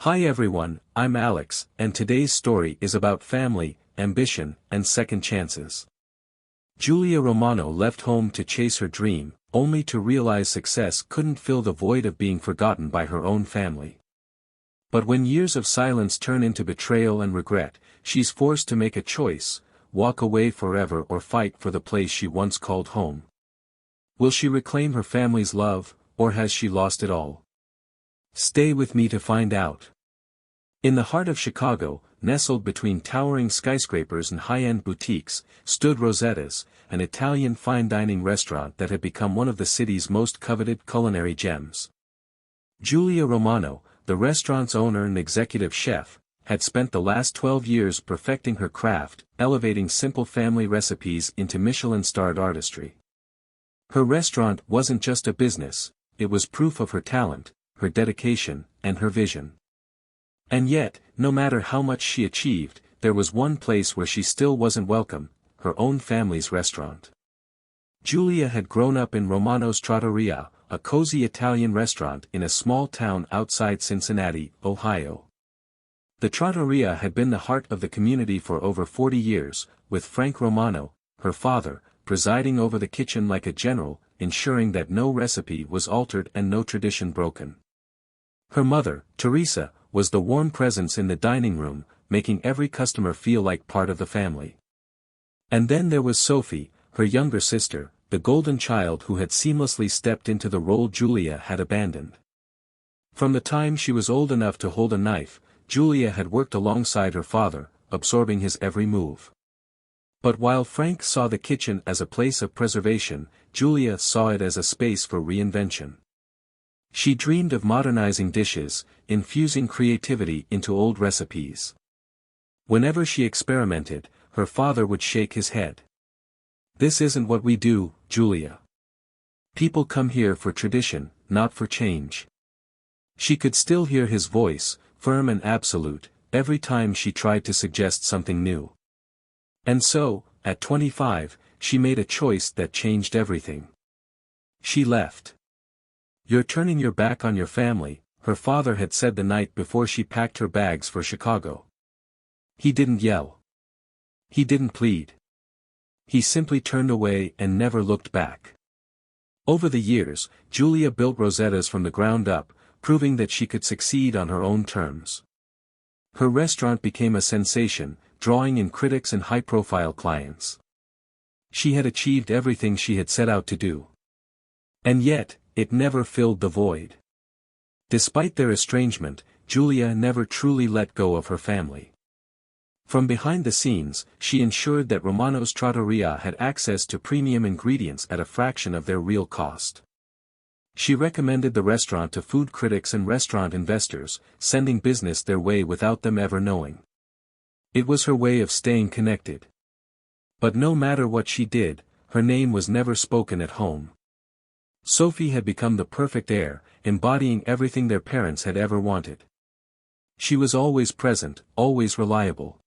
Hi everyone, I'm Alex, and today's story is about family, ambition, and second chances. Giulia Romano left home to chase her dream, only to realize success couldn't fill the void of being forgotten by her own family. But when years of silence turn into betrayal and regret, she's forced to make a choice: walk away forever or fight for the place she once called home. Will she reclaim her family's love, or has she lost it all? Stay with me to find out. In the heart of Chicago, nestled between towering skyscrapers and high-end boutiques, stood Rosetta's, an Italian fine dining restaurant that had become one of the city's most coveted culinary gems. Giulia Romano, the restaurant's owner and executive chef, had spent the last 12 years perfecting her craft, elevating simple family recipes into Michelin-starred artistry. Her restaurant wasn't just a business, it was proof of her talent, her dedication, and her vision. And yet, no matter how much she achieved, there was one place where she still wasn't welcome: her own family's restaurant. Giulia had grown up in Romano's Trattoria, a cozy Italian restaurant in a small town outside Cincinnati, Ohio. The Trattoria had been the heart of the community for over 40 years, with Frank Romano, her father, presiding over the kitchen like a general, ensuring that no recipe was altered and no tradition broken. Her mother, Teresa, was the warm presence in the dining room, making every customer feel like part of the family. And then there was Sophie, her younger sister, the golden child who had seamlessly stepped into the role Giulia had abandoned. From the time she was old enough to hold a knife, Giulia had worked alongside her father, absorbing his every move. But while Frank saw the kitchen as a place of preservation, Giulia saw it as a space for reinvention. She dreamed of modernizing dishes, infusing creativity into old recipes. Whenever she experimented, her father would shake his head. "This isn't what we do, Giulia. People come here for tradition, not for change." She could still hear his voice, firm and absolute, every time she tried to suggest something new. And so, at 25, she made a choice that changed everything. She left. "You're turning your back on your family," her father had said the night before she packed her bags for Chicago. He didn't yell. He didn't plead. He simply turned away and never looked back. Over the years, Giulia built Rosetta's from the ground up, proving that she could succeed on her own terms. Her restaurant became a sensation, drawing in critics and high-profile clients. She had achieved everything she had set out to do. And yet, it never filled the void. Despite their estrangement, Giulia never truly let go of her family. From behind the scenes, she ensured that Romano's Trattoria had access to premium ingredients at a fraction of their real cost. She recommended the restaurant to food critics and restaurant investors, sending business their way without them ever knowing. It was her way of staying connected. But no matter what she did, her name was never spoken at home. Sophie had become the perfect heir, embodying everything their parents had ever wanted. She was always present, always reliable.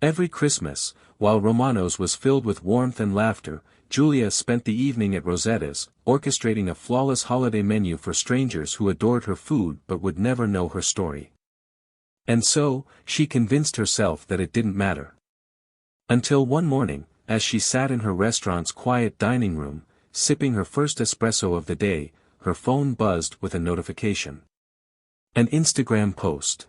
Every Christmas, while Romano's was filled with warmth and laughter, Giulia spent the evening at Rosetta's, orchestrating a flawless holiday menu for strangers who adored her food but would never know her story. And so, she convinced herself that it didn't matter. Until one morning, as she sat in her restaurant's quiet dining room, sipping her first espresso of the day, her phone buzzed with a notification. An Instagram post.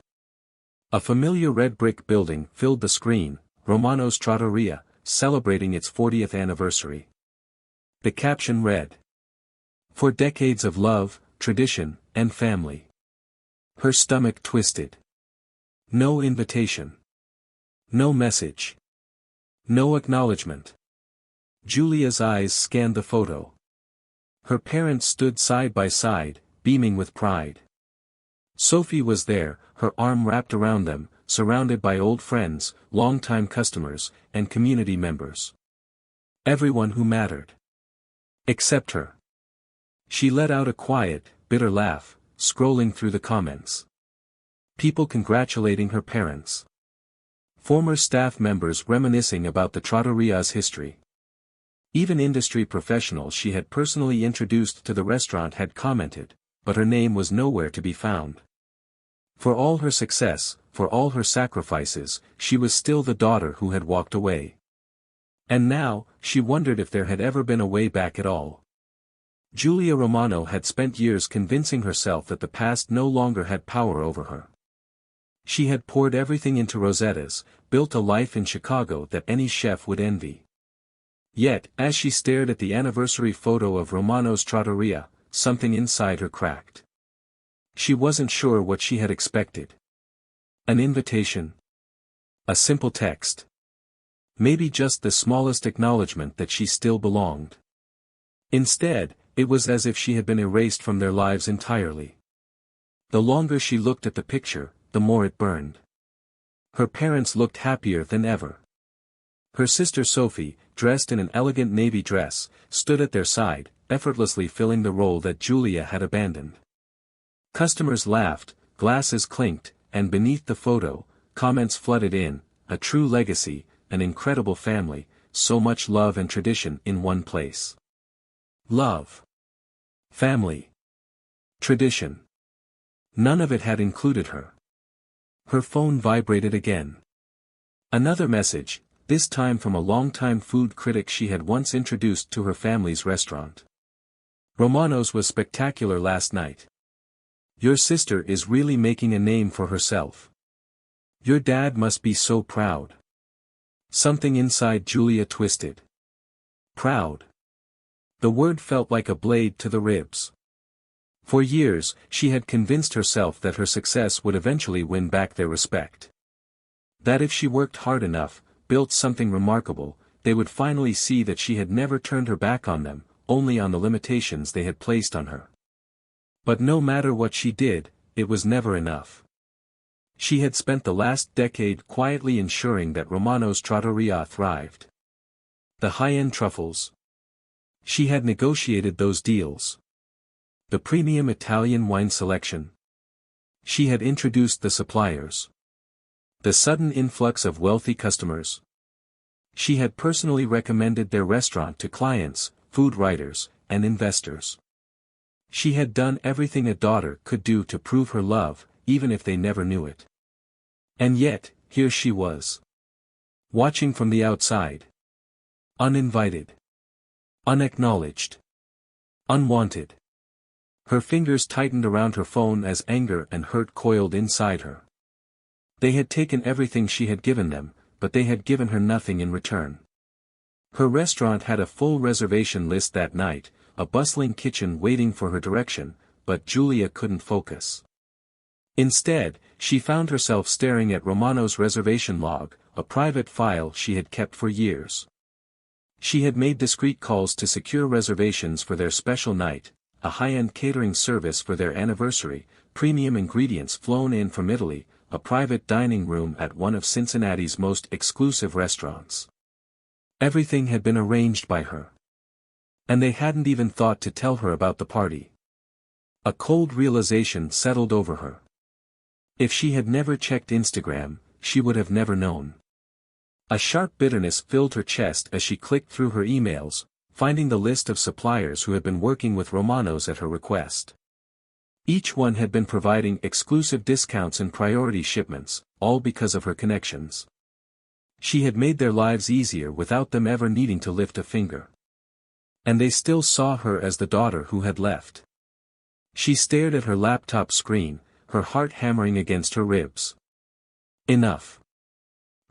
A familiar red brick building filled the screen: Romano's Trattoria, celebrating its 40th anniversary. The caption read, "For decades of love, tradition, and family." Her stomach twisted. No invitation. No message. No acknowledgement. Giulia's eyes scanned the photo. Her parents stood side by side, beaming with pride. Sophie was there, her arm wrapped around them, surrounded by old friends, longtime customers, and community members. Everyone who mattered. Except her. She let out a quiet, bitter laugh, scrolling through the comments. People congratulating her parents. Former staff members reminiscing about the Trattoria's history. Even industry professionals she had personally introduced to the restaurant had commented, but her name was nowhere to be found. For all her success, for all her sacrifices, she was still the daughter who had walked away. And now, she wondered if there had ever been a way back at all. Giulia Romano had spent years convincing herself that the past no longer had power over her. She had poured everything into Rosetta's, built a life in Chicago that any chef would envy. Yet, as she stared at the anniversary photo of Romano's trattoria, something inside her cracked. She wasn't sure what she had expected. An invitation? A simple text? Maybe just the smallest acknowledgement that she still belonged. Instead, it was as if she had been erased from their lives entirely. The longer she looked at the picture, the more it burned. Her parents looked happier than ever. Her sister Sophie, dressed in an elegant navy dress, stood at their side, effortlessly filling the role that Giulia had abandoned. Customers laughed, glasses clinked, and beneath the photo, comments flooded in, a true legacy, an incredible family, so much love and tradition in one place. Love. Family. Tradition. None of it had included her. Her phone vibrated again. Another message, this time from a longtime food critic she had once introduced to her family's restaurant. Romano's was spectacular last night. Your sister is really making a name for herself. Your dad must be so proud. Something inside Giulia twisted. Proud. The word felt like a blade to the ribs. For years, she had convinced herself that her success would eventually win back their respect. That if she worked hard enough, built something remarkable, they would finally see that she had never turned her back on them, only on the limitations they had placed on her. But no matter what she did, it was never enough. She had spent the last decade quietly ensuring that Romano's trattoria thrived. The high-end truffles. She had negotiated those deals. The premium Italian wine selection. She had introduced the suppliers. The sudden influx of wealthy customers. She had personally recommended their restaurant to clients, food writers, and investors. She had done everything a daughter could do to prove her love, even if they never knew it. And yet, here she was. Watching from the outside. Uninvited. Unacknowledged. Unwanted. Her fingers tightened around her phone as anger and hurt coiled inside her. They had taken everything she had given them, but they had given her nothing in return. Her restaurant had a full reservation list that night, a bustling kitchen waiting for her direction, but Giulia couldn't focus. Instead, she found herself staring at Romano's reservation log, a private file she had kept for years. She had made discreet calls to secure reservations for their special night, a high-end catering service for their anniversary, premium ingredients flown in from Italy, a private dining room at one of Cincinnati's most exclusive restaurants. Everything had been arranged by her. And they hadn't even thought to tell her about the party. A cold realization settled over her. If she had never checked Instagram, she would have never known. A sharp bitterness filled her chest as she clicked through her emails, finding the list of suppliers who had been working with Romano's at her request. Each one had been providing exclusive discounts and priority shipments, all because of her connections. She had made their lives easier without them ever needing to lift a finger. And they still saw her as the daughter who had left. She stared at her laptop screen, her heart hammering against her ribs. Enough.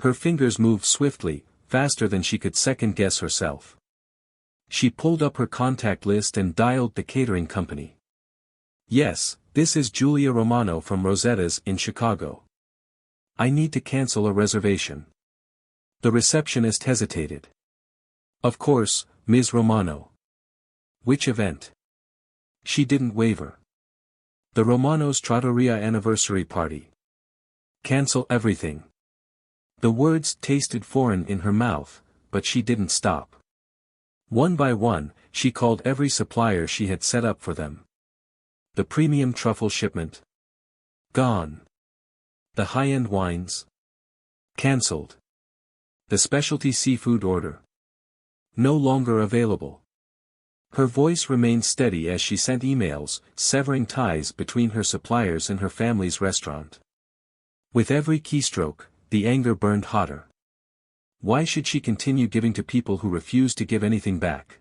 Her fingers moved swiftly, faster than she could second-guess herself. She pulled up her contact list and dialed the catering company. Yes, this is Giulia Romano from Rosetta's in Chicago. I need to cancel a reservation. The receptionist hesitated. Of course, Ms. Romano. Which event? She didn't waver. The Romano's Trattoria anniversary party. Cancel everything. The words tasted foreign in her mouth, but she didn't stop. One by one, she called every supplier she had set up for them. The premium truffle shipment. Gone. The high-end wines. Cancelled. The specialty seafood order. No longer available. Her voice remained steady as she sent emails, severing ties between her suppliers and her family's restaurant. With every keystroke, the anger burned hotter. Why should she continue giving to people who refused to give anything back?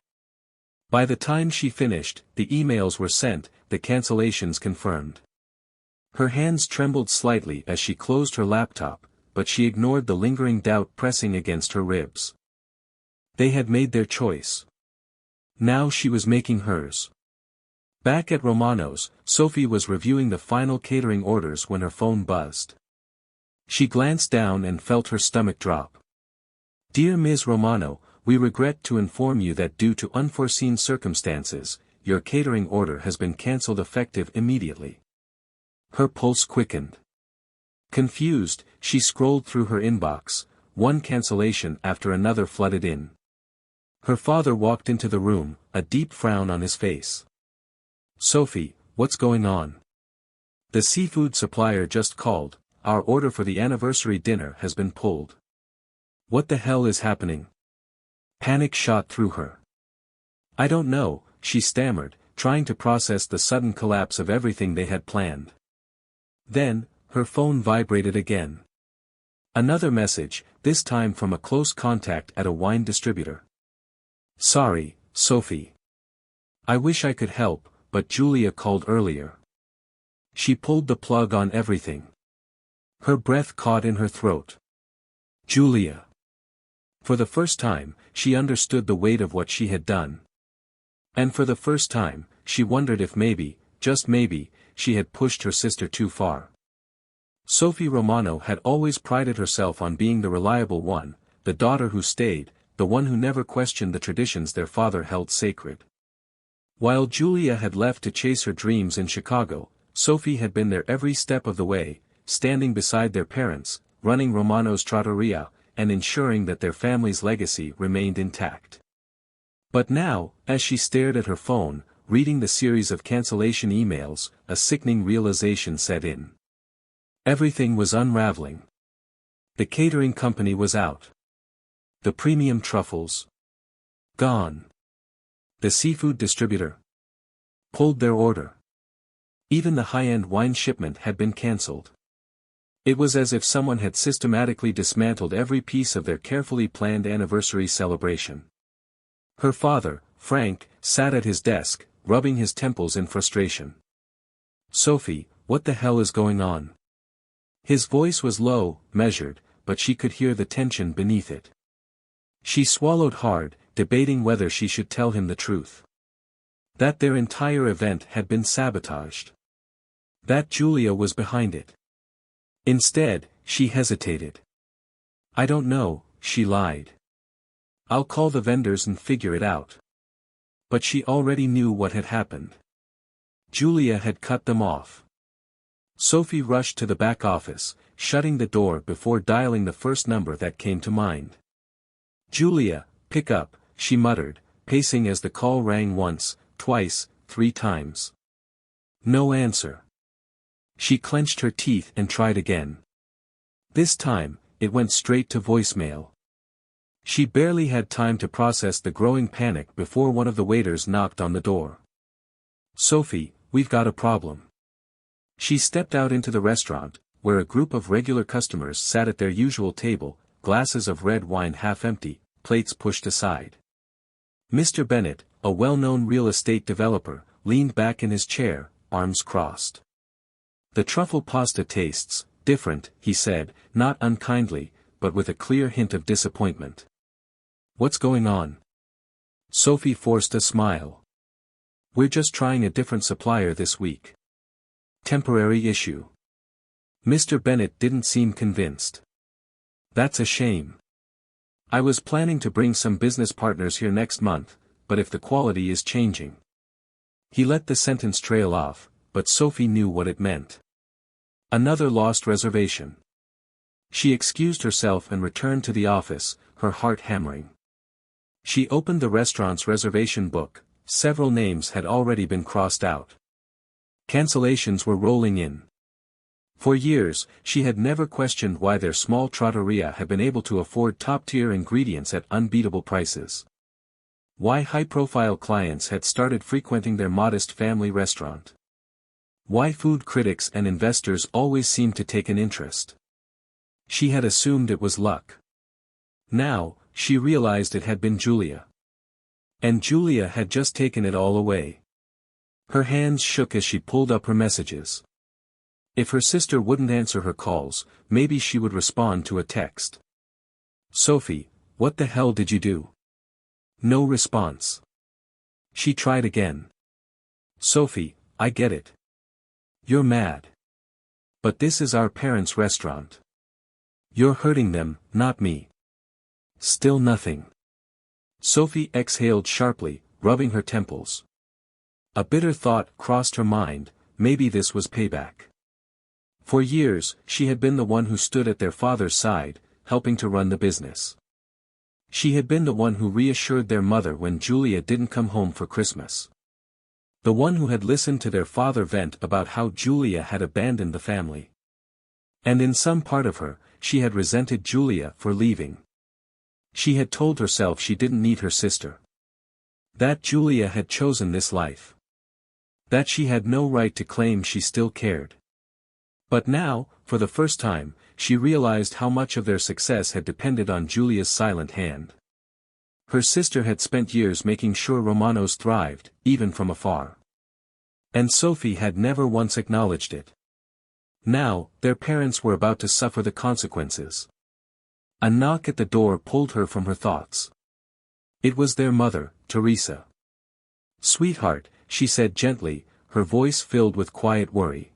By the time she finished, the emails were sent, the cancellations confirmed. Her hands trembled slightly as she closed her laptop, but she ignored the lingering doubt pressing against her ribs. They had made their choice. Now she was making hers. Back at Romano's, Sophie was reviewing the final catering orders when her phone buzzed. She glanced down and felt her stomach drop. "Dear Ms. Romano, we regret to inform you that due to unforeseen circumstances, your catering order has been cancelled effective immediately." Her pulse quickened. Confused, she scrolled through her inbox, one cancellation after another flooded in. Her father walked into the room, a deep frown on his face. "Sophie, what's going on?" "The seafood supplier just called, our order for the anniversary dinner has been pulled." "What the hell is happening?" Panic shot through her. "I don't know," she stammered, trying to process the sudden collapse of everything they had planned. Then, her phone vibrated again. Another message, this time from a close contact at a wine distributor. "Sorry, Sophie. I wish I could help, but Julia called earlier." She pulled the plug on everything. Her breath caught in her throat. Julia. For the first time, she understood the weight of what she had done. And for the first time, she wondered if maybe, just maybe, she had pushed her sister too far. Sophie Romano had always prided herself on being the reliable one, the daughter who stayed, the one who never questioned the traditions their father held sacred. While Julia had left to chase her dreams in Chicago, Sophie had been there every step of the way, standing beside their parents, running Romano's trattoria, and ensuring that their family's legacy remained intact. But now, as she stared at her phone, reading the series of cancellation emails, a sickening realization set in. Everything was unraveling. The catering company was out. The premium truffles. Gone. The seafood distributor pulled their order. Even the high-end wine shipment had been cancelled. It was as if someone had systematically dismantled every piece of their carefully planned anniversary celebration. Her father, Frank, sat at his desk, rubbing his temples in frustration. "Sophie, what the hell is going on?" His voice was low, measured, but she could hear the tension beneath it. She swallowed hard, debating whether she should tell him the truth. That their entire event had been sabotaged. That Julia was behind it. Instead, she hesitated. "I don't know," she lied. "I'll call the vendors and figure it out." But she already knew what had happened. Julia had cut them off. Sophie rushed to the back office, shutting the door before dialing the first number that came to mind. "Julia, pick up," she muttered, pacing as the call rang once, twice, 3 times. No answer. She clenched her teeth and tried again. This time, it went straight to voicemail. She barely had time to process the growing panic before one of the waiters knocked on the door. "Sophie, we've got a problem." She stepped out into the restaurant, where a group of regular customers sat at their usual table, glasses of red wine half empty, plates pushed aside. Mr. Bennett, a well-known real estate developer, leaned back in his chair, arms crossed. "The truffle pasta tastes different," he said, not unkindly, but with a clear hint of disappointment. "What's going on?" Sophie forced a smile. "We're just trying a different supplier this week. Temporary issue." Mr. Bennett didn't seem convinced. "That's a shame. I was planning to bring some business partners here next month, but if the quality is changing." He let the sentence trail off, but Sophie knew what it meant. Another lost reservation. She excused herself and returned to the office, her heart hammering. She opened the restaurant's reservation book. Several names had already been crossed out. Cancellations were rolling in. For years, she had never questioned why their small trattoria had been able to afford top-tier ingredients at unbeatable prices. Why high-profile clients had started frequenting their modest family restaurant. Why food critics and investors always seemed to take an interest. She had assumed it was luck. Now, she realized it had been Julia. And Julia had just taken it all away. Her hands shook as she pulled up her messages. If her sister wouldn't answer her calls, maybe she would respond to a text. Sophie, what the hell did you do? No response. She tried again. Sophie, I get it. You're mad. But this is our parents' restaurant. You're hurting them, not me. Still nothing. Sophie exhaled sharply, rubbing her temples. A bitter thought crossed her mind, maybe this was payback. For years, she had been the one who stood at their father's side, helping to run the business. She had been the one who reassured their mother when Julia didn't come home for Christmas. The one who had listened to their father vent about how Julia had abandoned the family. And in some part of her, she had resented Julia for leaving. She had told herself she didn't need her sister. That Julia had chosen this life. That she had no right to claim she still cared. But now, for the first time, she realized how much of their success had depended on Julia's silent hand. Her sister had spent years making sure Romanos thrived, even from afar. And Sophie had never once acknowledged it. Now, their parents were about to suffer the consequences. A knock at the door pulled her from her thoughts. It was their mother, Teresa. "Sweetheart," she said gently, her voice filled with quiet worry.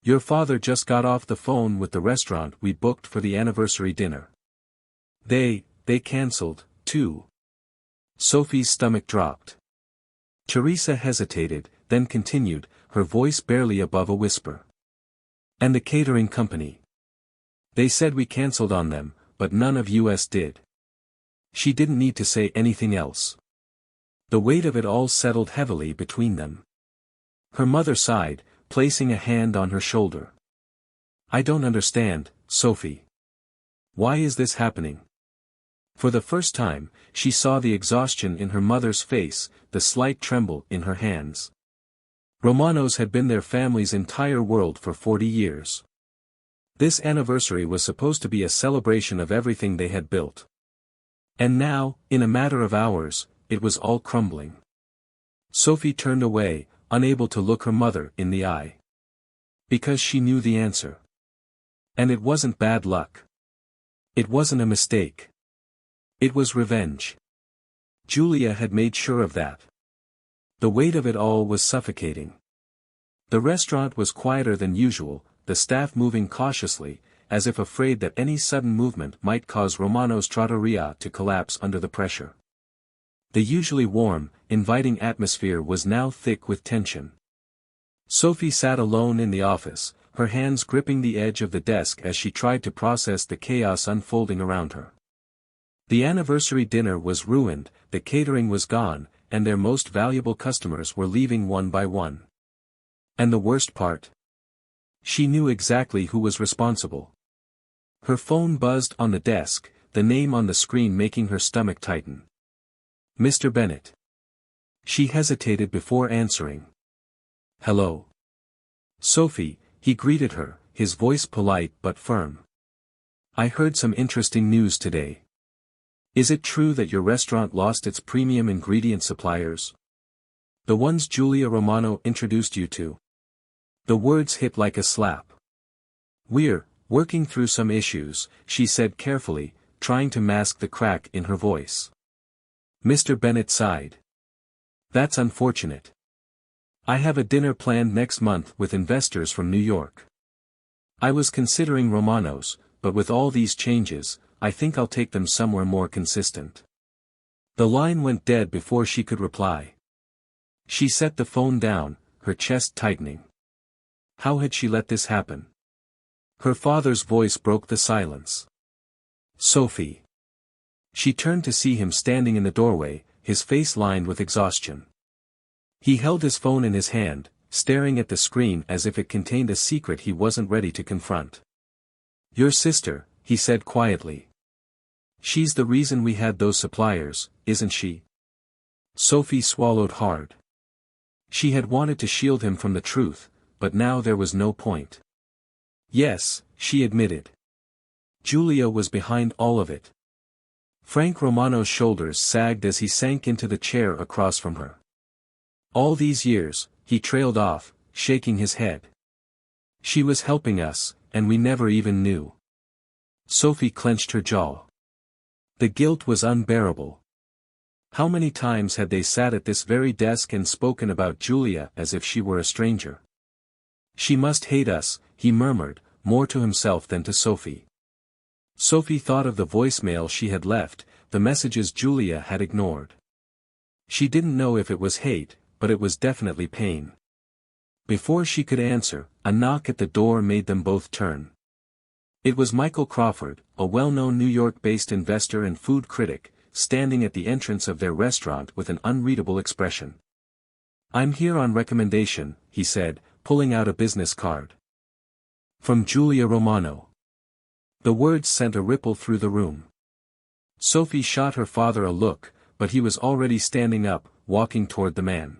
"Your father just got off the phone with the restaurant we booked for the anniversary dinner. They cancelled, too." Sophie's stomach dropped. Teresa hesitated, then continued, her voice barely above a whisper. "And the catering company. They said we cancelled on them, but none of us did." She didn't need to say anything else. The weight of it all settled heavily between them. Her mother sighed, placing a hand on her shoulder. "I don't understand, Sophie. Why is this happening?" For the first time, she saw the exhaustion in her mother's face, the slight tremble in her hands. Romanos had been their family's entire world for 40 years. This anniversary was supposed to be a celebration of everything they had built. And now, in a matter of hours, it was all crumbling. Sophie turned away, unable to look her mother in the eye. Because she knew the answer. And it wasn't bad luck. It wasn't a mistake. It was revenge. Julia had made sure of that. The weight of it all was suffocating. The restaurant was quieter than usual, the staff moving cautiously, as if afraid that any sudden movement might cause Romano's trattoria to collapse under the pressure. The usually warm, inviting atmosphere was now thick with tension. Sophie sat alone in the office, her hands gripping the edge of the desk as she tried to process the chaos unfolding around her. The anniversary dinner was ruined, the catering was gone, and their most valuable customers were leaving one by one. And the worst part? She knew exactly who was responsible. Her phone buzzed on the desk, the name on the screen making her stomach tighten. "Mr. Bennett." She hesitated before answering. "Hello." "Sophie," he greeted her, his voice polite but firm. "I heard some interesting news today. Is it true that your restaurant lost its premium ingredient suppliers? The ones Julia Romano introduced you to?" The words hit like a slap. "We're working through some issues," she said carefully, trying to mask the crack in her voice. Mr. Bennett sighed. "That's unfortunate. I have a dinner planned next month with investors from New York. I was considering Romanos, but with all these changes, I think I'll take them somewhere more consistent." The line went dead before she could reply. She set the phone down, her chest tightening. How had she let this happen? Her father's voice broke the silence. "Sophie." She turned to see him standing in the doorway, his face lined with exhaustion. He held his phone in his hand, staring at the screen as if it contained a secret he wasn't ready to confront. "Your sister," he said quietly. "She's the reason we had those suppliers, isn't she?" Sophie swallowed hard. She had wanted to shield him from the truth, but now there was no point. "Yes," she admitted. Giulia was behind all of it. Frank Romano's shoulders sagged as he sank into the chair across from her. All these years, he trailed off, shaking his head. She was helping us, and we never even knew. Sophie clenched her jaw. The guilt was unbearable. How many times had they sat at this very desk and spoken about Giulia as if she were a stranger? She must hate us, he murmured, more to himself than to Sophie. Sophie thought of the voicemail she had left, the messages Giulia had ignored. She didn't know if it was hate, but it was definitely pain. Before she could answer, a knock at the door made them both turn. It was Michael Crawford, a well-known New York-based investor and food critic, standing at the entrance of their restaurant with an unreadable expression. "I'm here on recommendation," he said, pulling out a business card. "From Giulia Romano." The words sent a ripple through the room. Sophie shot her father a look, but he was already standing up, walking toward the man.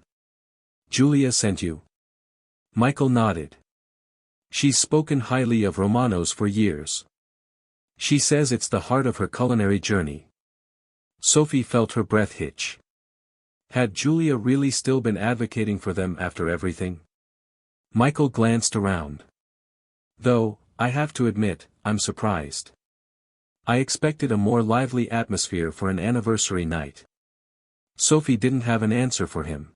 "Giulia sent you?" Michael nodded. "She's spoken highly of Romano's for years. She says it's the heart of her culinary journey." Sophie felt her breath hitch. Had Giulia really still been advocating for them after everything? Michael glanced around. "Though, I have to admit, I'm surprised. I expected a more lively atmosphere for an anniversary night." Sophie didn't have an answer for him.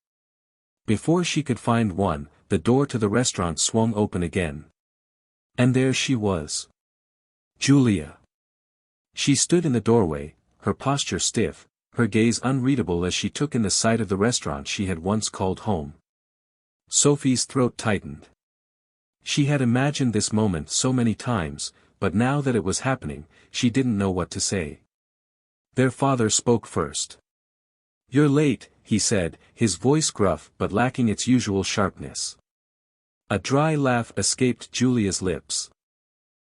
Before she could find one, the door to the restaurant swung open again. And there she was. Giulia. She stood in the doorway, her posture stiff, her gaze unreadable as she took in the sight of the restaurant she had once called home. Sophie's throat tightened. She had imagined this moment so many times, but now that it was happening, she didn't know what to say. Their father spoke first. "You're late," he said, his voice gruff but lacking its usual sharpness. A dry laugh escaped Giulia's lips.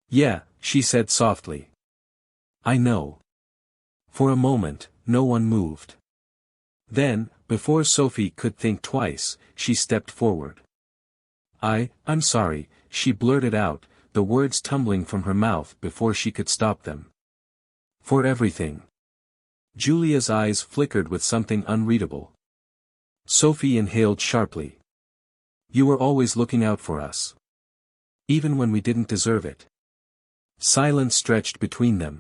"Yeah," she said softly. "I know." For a moment, no one moved. Then, before Sophie could think twice, she stepped forward. I'm sorry," she blurted out, the words tumbling from her mouth before she could stop them. "For everything." Giulia's eyes flickered with something unreadable. Sophie inhaled sharply. "You were always looking out for us. Even when we didn't deserve it." Silence stretched between them.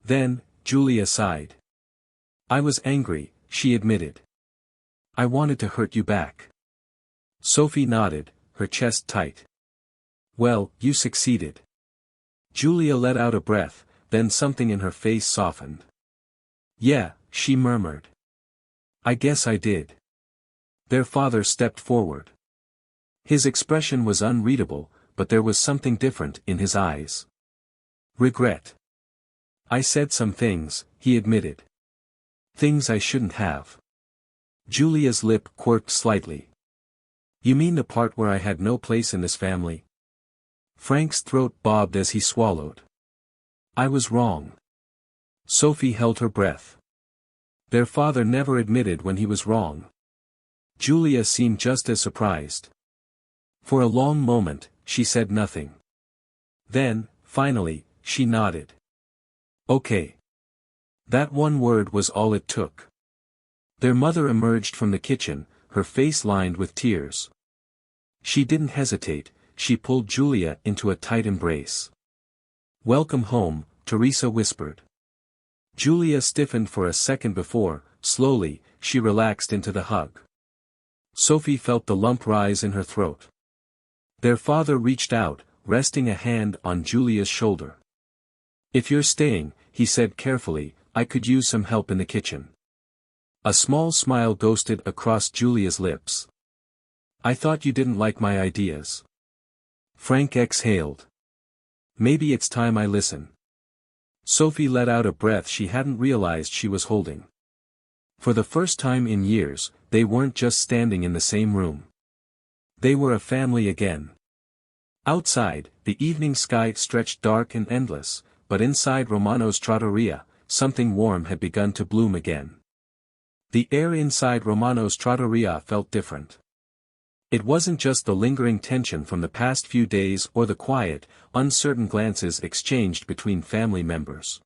Then, Giulia sighed. "I was angry," she admitted. "I wanted to hurt you back." Sophie nodded, her chest tight. "Well, you succeeded." Giulia let out a breath, then something in her face softened. "Yeah," she murmured. "I guess I did." Their father stepped forward. His expression was unreadable, but there was something different in his eyes. "Regret. I said some things," he admitted. "Things I shouldn't have." Giulia's lip quirked slightly. "You mean the part where I had no place in this family?" Frank's throat bobbed as he swallowed. "I was wrong." Sophie held her breath. Their father never admitted when he was wrong. Giulia seemed just as surprised. For a long moment, she said nothing. Then, finally, she nodded. "Okay." That one word was all it took. Their mother emerged from the kitchen, her face lined with tears. She didn't hesitate, she pulled Giulia into a tight embrace. "Welcome home," Teresa whispered. Giulia stiffened for a second before, slowly, she relaxed into the hug. Sophie felt the lump rise in her throat. Their father reached out, resting a hand on Giulia's shoulder. "If you're staying," he said carefully, "I could use some help in the kitchen." A small smile ghosted across Giulia's lips. "I thought you didn't like my ideas." Frank exhaled. "Maybe it's time I listen." Sophie let out a breath she hadn't realized she was holding. For the first time in years, they weren't just standing in the same room. They were a family again. Outside, the evening sky stretched dark and endless, but inside Romano's trattoria, something warm had begun to bloom again. The air inside Romano's trattoria felt different. It wasn't just the lingering tension from the past few days or the quiet, uncertain glances exchanged between family members.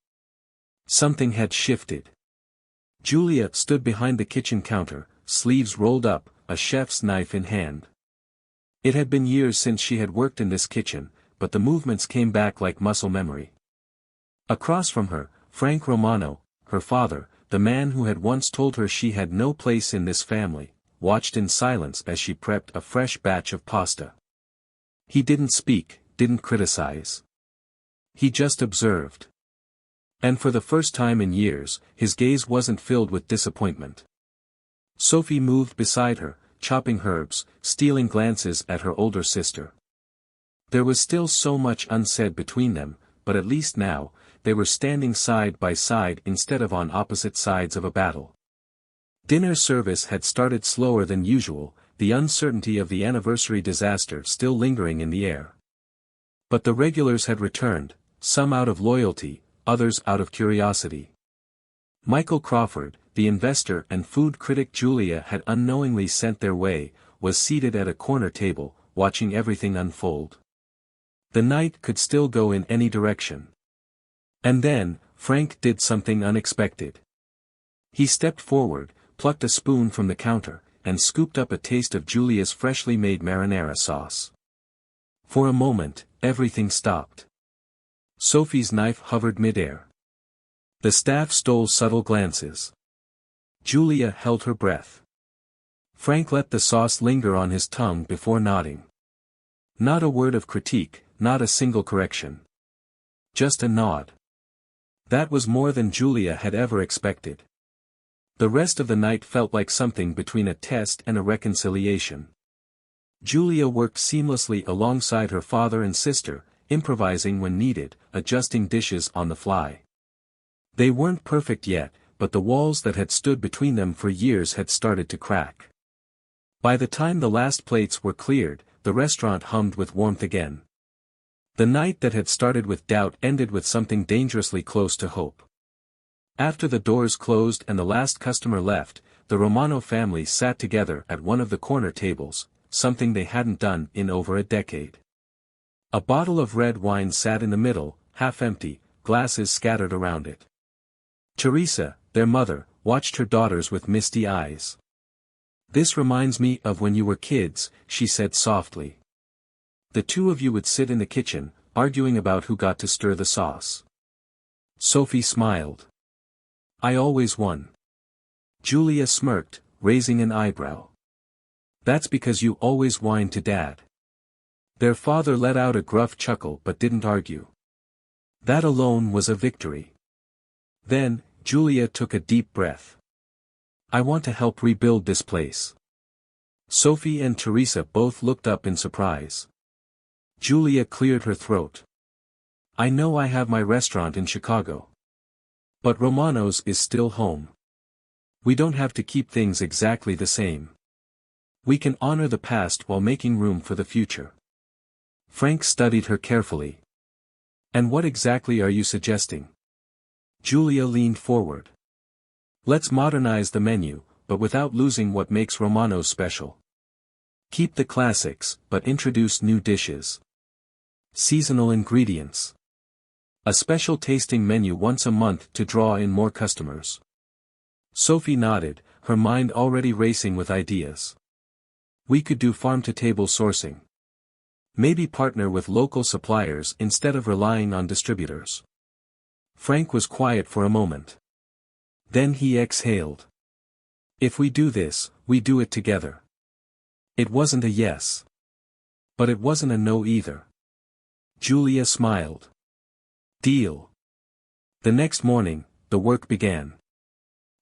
Something had shifted. Julia stood behind the kitchen counter, sleeves rolled up, a chef's knife in hand. It had been years since she had worked in this kitchen, but the movements came back like muscle memory. Across from her, Frank Romano, her father, the man who had once told her she had no place in this family, watched in silence as she prepped a fresh batch of pasta. He didn't speak, didn't criticize. He just observed. And for the first time in years, his gaze wasn't filled with disappointment. Sophie moved beside her, chopping herbs, stealing glances at her older sister. There was still so much unsaid between them, but at least now, they were standing side by side instead of on opposite sides of a battle. Dinner service had started slower than usual, the uncertainty of the anniversary disaster still lingering in the air. But the regulars had returned, some out of loyalty, others out of curiosity. Michael Crawford, the investor and food critic Julia had unknowingly sent their way, was seated at a corner table, watching everything unfold. The night could still go in any direction. And then, Frank did something unexpected. He stepped forward, plucked a spoon from the counter, and scooped up a taste of Julia's freshly made marinara sauce. For a moment, everything stopped. Sophie's knife hovered midair. The staff stole subtle glances. Julia held her breath. Frank let the sauce linger on his tongue before nodding. Not a word of critique, not a single correction. Just a nod. That was more than Julia had ever expected. The rest of the night felt like something between a test and a reconciliation. Julia worked seamlessly alongside her father and sister, improvising when needed, adjusting dishes on the fly. They weren't perfect yet, but the walls that had stood between them for years had started to crack. By the time the last plates were cleared, the restaurant hummed with warmth again. The night that had started with doubt ended with something dangerously close to hope. After the doors closed and the last customer left, the Romano family sat together at one of the corner tables, something they hadn't done in over a decade. A bottle of red wine sat in the middle, half empty, glasses scattered around it. Teresa, their mother, watched her daughters with misty eyes. "This reminds me of when you were kids," she said softly. "The two of you would sit in the kitchen, arguing about who got to stir the sauce." Sophie smiled. "I always won." Julia smirked, raising an eyebrow. "That's because you always whined to Dad." Their father let out a gruff chuckle but didn't argue. That alone was a victory. Then, Julia took a deep breath. "I want to help rebuild this place." Sophie and Teresa both looked up in surprise. Julia cleared her throat. "I know I have my restaurant in Chicago. But Romano's is still home. We don't have to keep things exactly the same. We can honor the past while making room for the future." Frank studied her carefully. "And what exactly are you suggesting?" Julia leaned forward. "Let's modernize the menu, but without losing what makes Romano's special. Keep the classics, but introduce new dishes. Seasonal ingredients. A special tasting menu once a month to draw in more customers." Sophie nodded, her mind already racing with ideas. "We could do farm-to-table sourcing. Maybe partner with local suppliers instead of relying on distributors." Frank was quiet for a moment. Then he exhaled. "If we do this, we do it together." It wasn't a yes. But it wasn't a no either. Julia smiled. "Deal." The next morning, the work began.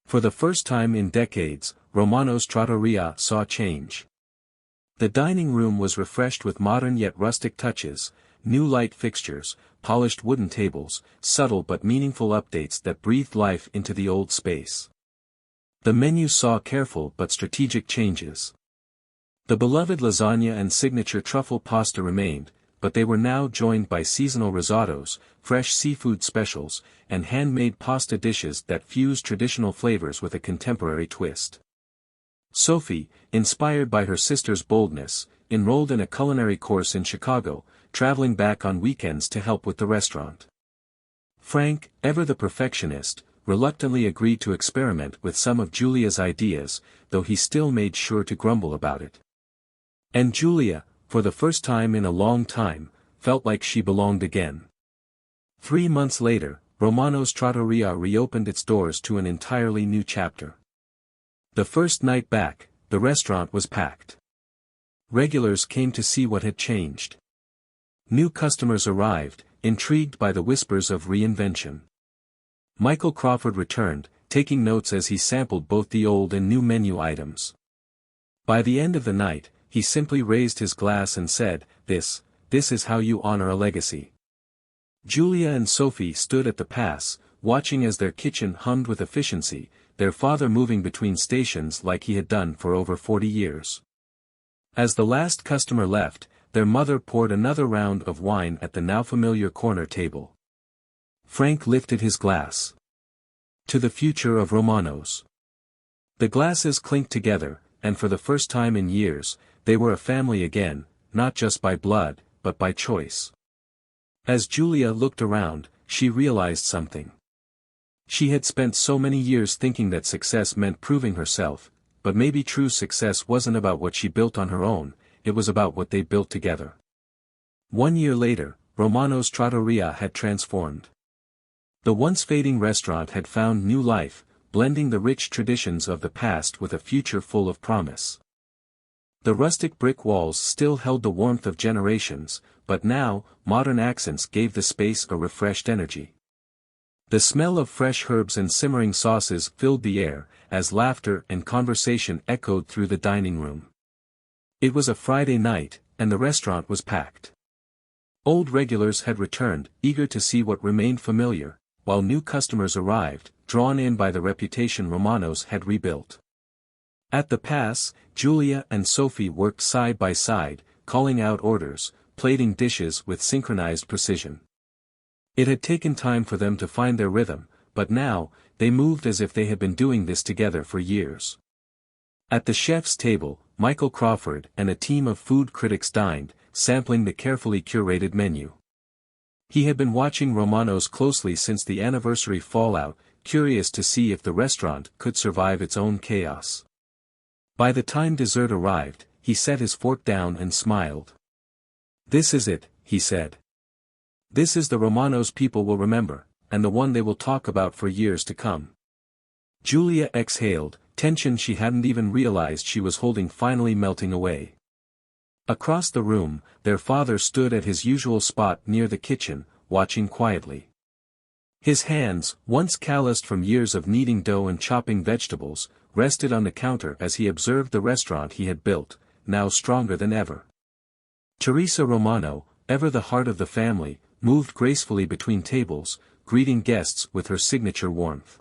For the first time in decades, Romano's trattoria saw change. The dining room was refreshed with modern yet rustic touches, new light fixtures, polished wooden tables, subtle but meaningful updates that breathed life into the old space. The menu saw careful but strategic changes. The beloved lasagna and signature truffle pasta remained, but they were now joined by seasonal risottos, fresh seafood specials, and handmade pasta dishes that fused traditional flavors with a contemporary twist. Sophie, inspired by her sister's boldness, enrolled in a culinary course in Chicago, traveling back on weekends to help with the restaurant. Frank, ever the perfectionist, reluctantly agreed to experiment with some of Julia's ideas, though he still made sure to grumble about it. And Julia, for the first time in a long time, felt like she belonged again. 3 months later, Romano's Trattoria reopened its doors to an entirely new chapter. The first night back, the restaurant was packed. Regulars came to see what had changed. New customers arrived, intrigued by the whispers of reinvention. Michael Crawford returned, taking notes as he sampled both the old and new menu items. By the end of the night, he simply raised his glass and said, This is how you honor a legacy." Julia and Sophie stood at the pass, watching as their kitchen hummed with efficiency, their father moving between stations like he had done for over 40 years. As the last customer left, their mother poured another round of wine at the now familiar corner table. Frank lifted his glass. To the future of Romano's. The glasses clinked together, and for the first time in years, they were a family again, not just by blood, but by choice. As Julia looked around, she realized something. She had spent so many years thinking that success meant proving herself, but maybe true success wasn't about what she built on her own, it was about what they built together. 1 year later, Romano's Trattoria had transformed. The once fading restaurant had found new life, blending the rich traditions of the past with a future full of promise. The rustic brick walls still held the warmth of generations, but now, modern accents gave the space a refreshed energy. The smell of fresh herbs and simmering sauces filled the air, as laughter and conversation echoed through the dining room. It was a Friday night, and the restaurant was packed. Old regulars had returned, eager to see what remained familiar, while new customers arrived, drawn in by the reputation Romano's had rebuilt. At the pass, Julia and Sophie worked side by side, calling out orders, plating dishes with synchronized precision. It had taken time for them to find their rhythm, but now, they moved as if they had been doing this together for years. At the chef's table, Michael Crawford and a team of food critics dined, sampling the carefully curated menu. He had been watching Romano's closely since the anniversary fallout, curious to see if the restaurant could survive its own chaos. By the time dessert arrived, he set his fork down and smiled. "This is it," he said. "This is the Romano's people will remember, and the one they will talk about for years to come." Julia exhaled, tension she hadn't even realized she was holding finally melting away. Across the room, their father stood at his usual spot near the kitchen, watching quietly. His hands, once calloused from years of kneading dough and chopping vegetables, rested on the counter as he observed the restaurant he had built, now stronger than ever. Teresa Romano, ever the heart of the family, moved gracefully between tables, greeting guests with her signature warmth.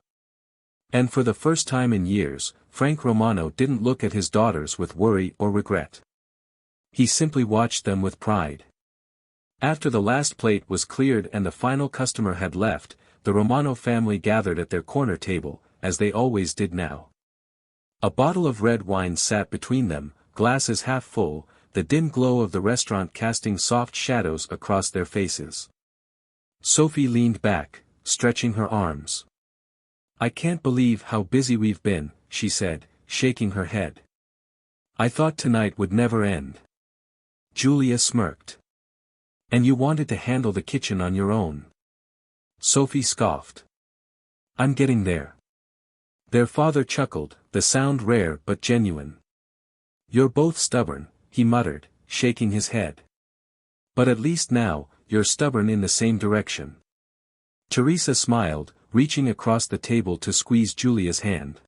And for the first time in years, Frank Romano didn't look at his daughters with worry or regret. He simply watched them with pride. After the last plate was cleared and the final customer had left, the Romano family gathered at their corner table, as they always did now. A bottle of red wine sat between them, glasses half full, the dim glow of the restaurant casting soft shadows across their faces. Sophie leaned back, stretching her arms. "I can't believe how busy we've been," she said, shaking her head. "I thought tonight would never end." Julia smirked. "And you wanted to handle the kitchen on your own." Sophie scoffed. "I'm getting there." Their father chuckled, the sound rare but genuine. "You're both stubborn," he muttered, shaking his head. "But at least now, you're stubborn in the same direction." Teresa smiled, reaching across the table to squeeze Julia's hand.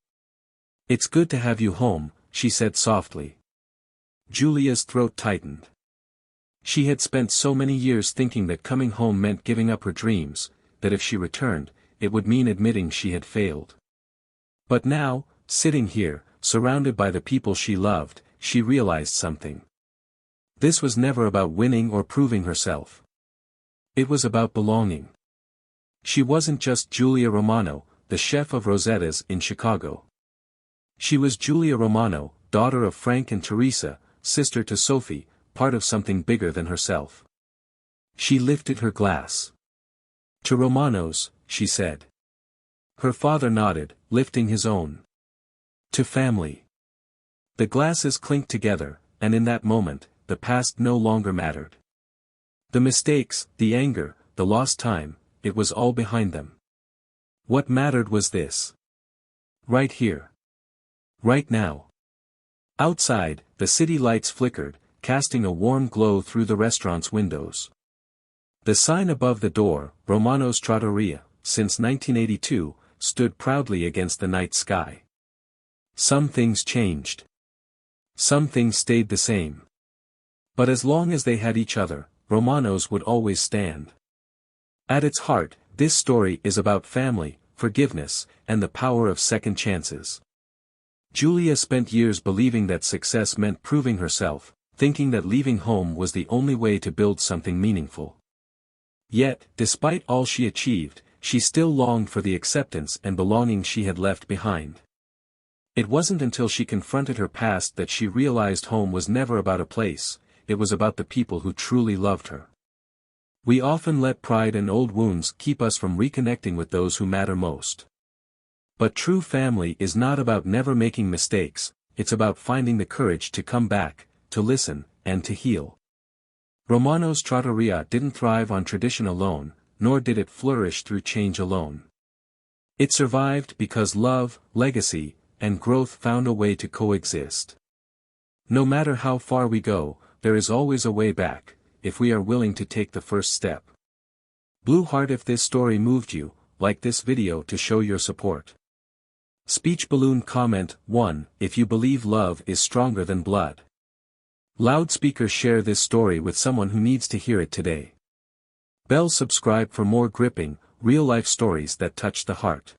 "It's good to have you home," she said softly. Julia's throat tightened. She had spent so many years thinking that coming home meant giving up her dreams, that if she returned, it would mean admitting she had failed. But now, sitting here, surrounded by the people she loved, she realized something. This was never about winning or proving herself. It was about belonging. She wasn't just Julia Romano, the chef of Rosetta's in Chicago. She was Julia Romano, daughter of Frank and Teresa, sister to Sophie, part of something bigger than herself. She lifted her glass. "To Romanos," she said. Her father nodded, lifting his own. "To family." The glasses clinked together, and in that moment, the past no longer mattered. The mistakes, the anger, the lost time, it was all behind them. What mattered was this. Right here. Right now. Outside, the city lights flickered, casting a warm glow through the restaurant's windows. The sign above the door, Romano's Trattoria, since 1982, stood proudly against the night sky. Some things changed. Some things stayed the same. But as long as they had each other, Romano's would always stand. At its heart, this story is about family, forgiveness, and the power of second chances. Julia spent years believing that success meant proving herself, thinking that leaving home was the only way to build something meaningful. Yet, despite all she achieved, she still longed for the acceptance and belonging she had left behind. It wasn't until she confronted her past that she realized home was never about a place, it was about the people who truly loved her. We often let pride and old wounds keep us from reconnecting with those who matter most. But true family is not about never making mistakes, it's about finding the courage to come back, to listen, and to heal. Romano's Trattoria didn't thrive on tradition alone, nor did it flourish through change alone. It survived because love, legacy, and growth found a way to coexist. No matter how far we go, there is always a way back, if we are willing to take the first step. Blue Heart, if this story moved you, like this video to show your support. Speech Balloon Comment 1, if you believe love is stronger than blood. Loudspeaker, share this story with someone who needs to hear it today. Bell, subscribe for more gripping, real-life stories that touch the heart.